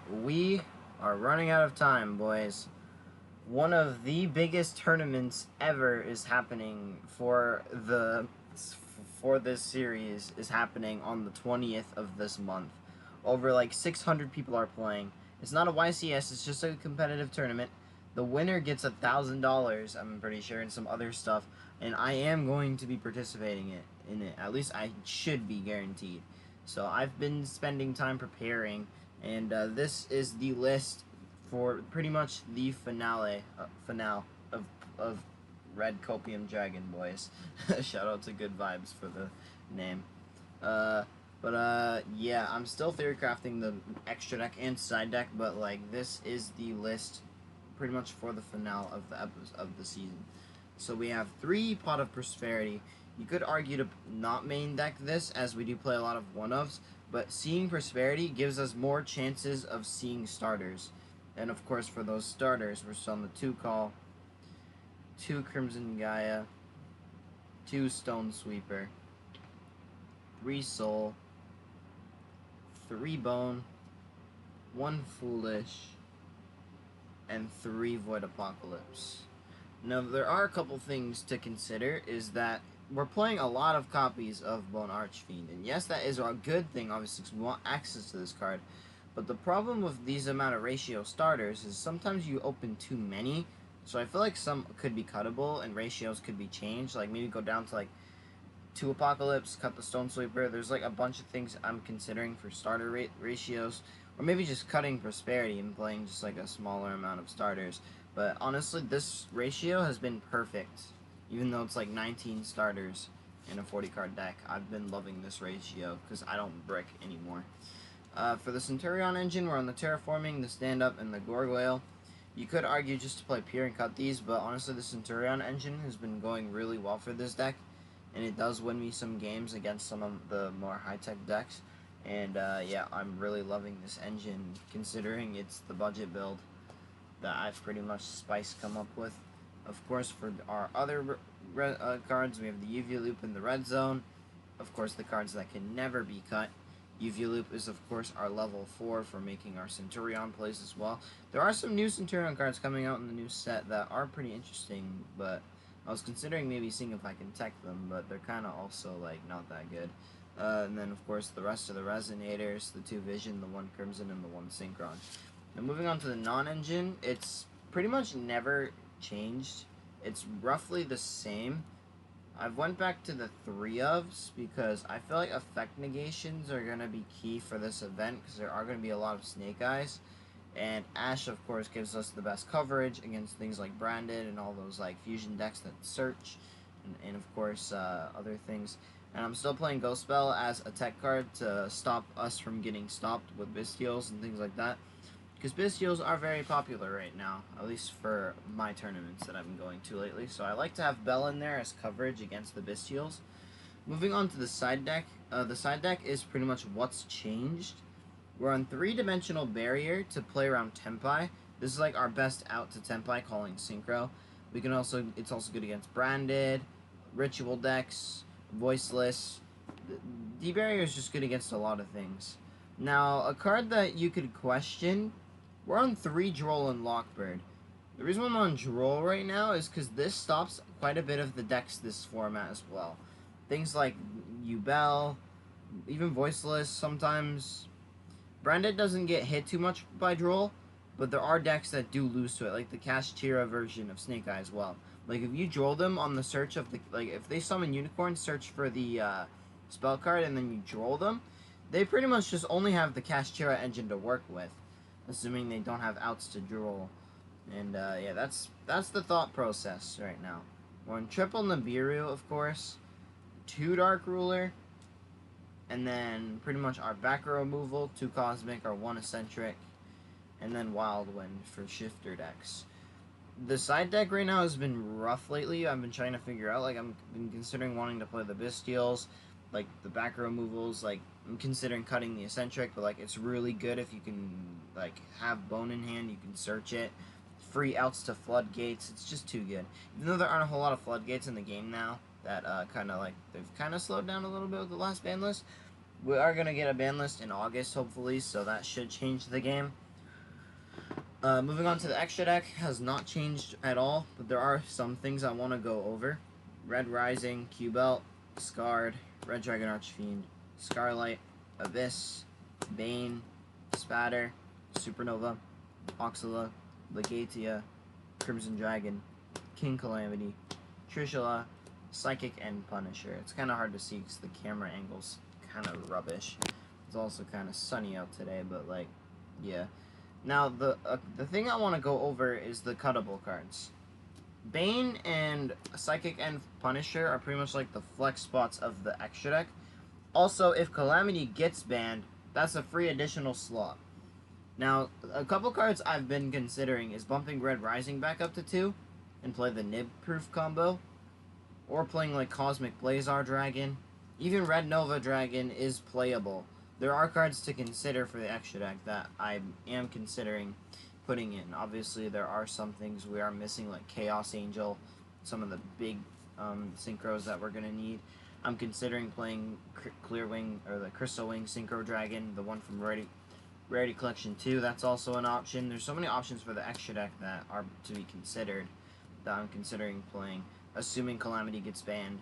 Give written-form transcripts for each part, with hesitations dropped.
we are running out of time, boys. One of the biggest tournaments ever is happening for this series is happening on the 20th of this month. Over like 600 people are playing. It's not a YCS, it's just a competitive tournament. The winner gets $1,000, I'm pretty sure, and some other stuff, and I am going to be participating in it. At least I should be guaranteed. So I've been spending time preparing, and this is the list for pretty much the finale of Red Copium Dragon, boys. Shout out to Good Vibes for the name. Yeah, I'm still theory crafting the extra deck and side deck, but like this is the list pretty much for the finale of the season. So we have 3 Pot of Prosperity. You could argue to not main deck this, as we do play a lot of one-ofs, but seeing Prosperity gives us more chances of seeing starters. And of course, for those starters, we're still on the 2 Call, 2 Crimson Gaia, 2 Stone Sweeper, 3 Soul, 3 Bone, 1 Foolish, and 3 Void Apocalypse. Now, there are a couple things to consider, is that we're playing a lot of copies of Bone Archfiend, and yes, that is a good thing, obviously, because we want access to this card, but the problem with these amount of ratio starters is sometimes you open too many, so I feel like some could be cuttable, and ratios could be changed, like maybe go down to like 2 Apocalypse, cut the Stone Sweeper. There's like a bunch of things I'm considering for starter ratios, or maybe just cutting Prosperity and playing just like a smaller amount of starters. But honestly, this ratio has been perfect, even though it's like 19 starters in a 40 card deck. I've been loving this ratio because I don't brick anymore. For the Centurion engine, we're on the Terraforming, the Stand Up, and the Gargoyle. You could argue just to play pure and cut these, but honestly, the Centurion engine has been going really well for this deck, and it does win me some games against some of the more high-tech decks. And yeah, I'm really loving this engine, considering it's the budget build that I've pretty much come up with. Of course, for our other cards, we have the UV Loop in the Red Zone. Of course, the cards that can never be cut. UV Loop is, of course, our level 4 for making our Centurion plays as well. There are some new Centurion cards coming out in the new set that are pretty interesting, but I was considering maybe seeing if I can tech them, but they're kind of also, like, not that good. And then, of course, the rest of the Resonators, the 2 Vision, the 1 Crimson, and the 1 Synchron. Now, moving on to the non-engine, it's pretty much never changed. It's roughly the same. I've went back to the 3 ofs because I feel like effect negations are going to be key for this event because there are going to be a lot of Snake Eyes. And Ash, of course, gives us the best coverage against things like Branded and all those like fusion decks that search, and of course other things. And I'm still playing Ghost Spell as a tech card to stop us from getting stopped with Bestials and things like that. Because Bestials are very popular right now, at least for my tournaments that I've been going to lately. So I like to have Bell in there as coverage against the Bestials. Moving on to the side deck. The side deck is pretty much what's changed. We're on 3-dimensional barrier to play around Tempai. This is like our best out to Tempai, calling Synchro. We can also, it's also good against Branded, Ritual decks, Voiceless. The barrier is just good against a lot of things. Now, a card that you could question, we're on 3 Droll and Lockbird. The reason I'm on Droll right now is because this stops quite a bit of the decks this format as well. Things like Ubel, even Voiceless sometimes. Branded doesn't get hit too much by Droll, but there are decks that do lose to it, like the Kashtira version of Snake Eye as well. Like, if you Droll them on the search of the, like, if they summon Unicorn, search for the spell card, and then you Droll them, they pretty much just only have the Kashtira engine to work with, assuming they don't have outs to Droll. And yeah, that's the thought process right now. We're on triple Nibiru, of course, 2 Dark Ruler, and then pretty much our back row removal, 2 Cosmic, our 1 Eccentric, and then Wild Wind for shifter decks. The side deck right now has been rough lately. I've been trying to figure out, like, I've been considering wanting to play the Bestials, like the back row removals, like I'm considering cutting the Eccentric, but like it's really good if you can like have Bone in hand, you can search it. Free outs to Floodgates, it's just too good. Even though there aren't a whole lot of Floodgates in the game now, that kind of like, they've kind of slowed down a little bit with the last ban list. We are going to get a ban list in August, hopefully, so that should change the game. Moving on to the extra deck, has not changed at all, but there are some things I want to go over. Red Rising, Q-Belt, Scarred, Red Dragon Archfiend, Scarlight, Abyss, Bane, Spatter, Supernova, Oxala, Legatia, Crimson Dragon, King Calamity, Trishula, Psychic, and Punisher. It's kind of hard to see because the camera angle's kind of rubbish. It's also kind of sunny out today, but like, yeah. Now, the thing I want to go over is the cuttable cards. Bane and Psychic and Punisher are pretty much like the flex spots of the extra deck. Also, if Calamity gets banned, that's a free additional slot. Now, a couple cards I've been considering is bumping Red Rising back up to 2 and play the Nib-proof combo, or playing like Cosmic Blazar Dragon. Even Red Nova Dragon is playable. There are cards to consider for the extra deck that I am considering putting in. Obviously, there are some things we are missing, like Chaos Angel, some of the big synchros that we're going to need. I'm considering playing Clear Wing, or the Crystal Wing Synchro Dragon, the one from Rarity Collection 2. That's also an option. There's so many options for the extra deck that are to be considered that I'm considering playing, assuming Calamity gets banned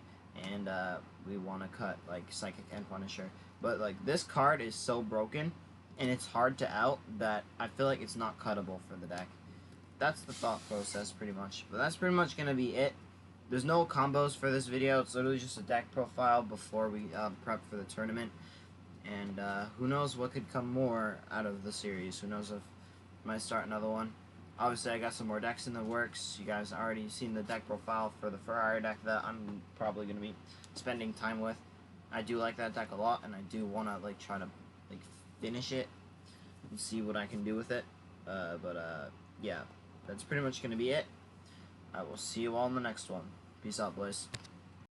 and we want to cut like Psychic and Punisher. But like, this card is so broken and it's hard to out that I feel like it's not cuttable for the deck. That's the thought process pretty much. But that's pretty much going to be it. There's no combos for this video. It's literally just a deck profile before we prep for the tournament. And who knows what could come more out of the series. Who knows if I might start another one. Obviously, I got some more decks in the works. You guys already seen the deck profile for the Ferrari deck that I'm probably going to be spending time with. I do like that deck a lot, and I do want to like try to like finish it and see what I can do with it. Yeah, that's pretty much going to be it. I will see you all in the next one. Peace out, boys.